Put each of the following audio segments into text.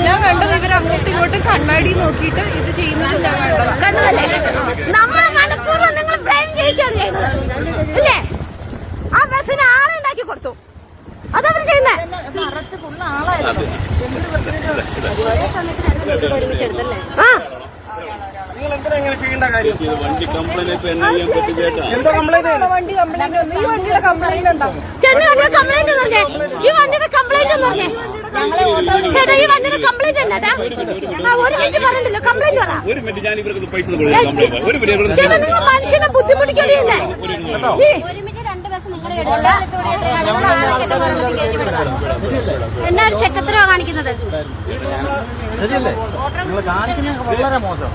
ഞാൻ കണ്ടത് ഇവർ അങ്ങോട്ടും ഇങ്ങോട്ടും കണ്ണാടി നോക്കിയിട്ട് ഇത് ചെയ്യുന്നത് ഞാൻ കണ്ടതല്ലേ. നമ്മളെ മനഃപൂർവ്വം നിങ്ങൾ ബ്രെയിൻ ജയിക്കുകയാണ് ചെയ്യുന്നത് അല്ലേ? ആ ബസ്സിന് ആളെ ഉണ്ടാക്കി കൊടുത്തു, അതവർ ചെയ്യുന്നേ. ആ വണ്ടി കംപ്ലൈന്റ് വന്നു. ഈ വണ്ടിയുടെ കംപ്ലൈന്റ് ഉണ്ടോ? കംപ്ലൈന്റ് പറഞ്ഞേ, ഈ വണ്ടിയുടെ കംപ്ലൈന്റ് പറഞ്ഞേ. ചേട്ടാ ഈ വണ്ടിയുടെ കംപ്ലൈന്റ് അല്ലാട്ടാ. ഒരു മിനിറ്റ് പറഞ്ഞില്ലല്ലോ, കംപ്ലൈന്റ് പറ. ചേട്ടാ നിങ്ങൾ മനുഷ്യനെ ബുദ്ധിമുട്ടിക്കരുതേ. എന്നാ ഒരു ചെക്കത്തരോ കാണിക്കുന്നത്? വളരെ മോശം.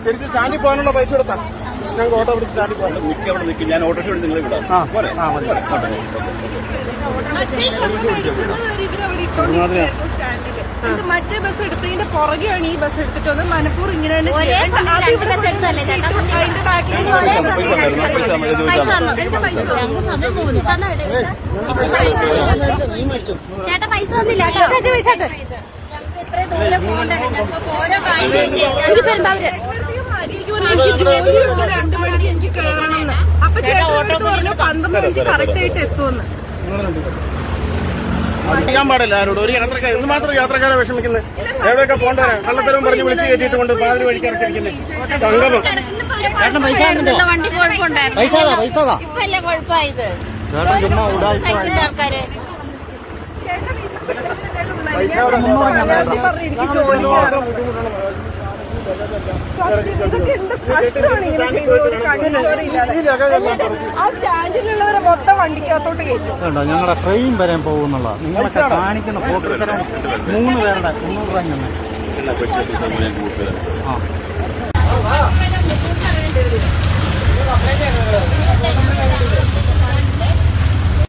തിരിച്ച് സ്റ്റാൻഡിൽ പോകാനുള്ള പൈസ കൊടുത്താ ഞങ്ങൾക്ക് ഓട്ടോ പിടിച്ച് സ്റ്റാൻഡിൽ പോകാൻ നിൽക്കും. ഞാൻ ഓട്ടോ എടുത്ത് നിങ്ങളെ വിടാം. മറ്റേ ബസ് എടുത്തതിന്റെ പുറകെയാണ് ഈ ബസ് എടുത്തിട്ട് വന്നത്. മനപ്പൂർ ഇങ്ങനെ തന്നെ ചേട്ടാ പൈസ തന്നില്ല. രണ്ടു മണിക്ക് എനിക്ക് കയറണമെന്ന്. അപ്പൊ ചേട്ടാ ഓട്ടോ പറഞ്ഞു 12 മണിക്ക് കറക്റ്റ് ആയിട്ട് എത്തുമെന്ന്. അറിയാൻ പാടില്ല ആരോട്. ഒരു യാത്രക്കാർ ഇത് മാത്രം യാത്രക്കാരെ വിഷമിക്കുന്നത്. എവിടെയൊക്കെ പോകേണ്ടവരാ കള്ളത്തരം പറഞ്ഞ് വിളിച്ച് കയറ്റിയിട്ട് കൊണ്ട് പാതിരി വഴിക്ക് ഇറക്കിയിരിക്കുന്നത്. സംഗമം വണ്ടി കുഴപ്പമുണ്ടായിരുന്നു. ആ സ്റ്റാൻഡിലുള്ളവരെ മൊത്തം വണ്ടിക്കകത്തോട്ട് കയറ്റും. ഞങ്ങളുടെ ട്രെയിൻ വരാൻ പോകുന്നുള്ള നിങ്ങളൊക്കെ കാണിക്കുന്ന ഫോട്ടോ 3 പേരുടെ 300 രൂപ.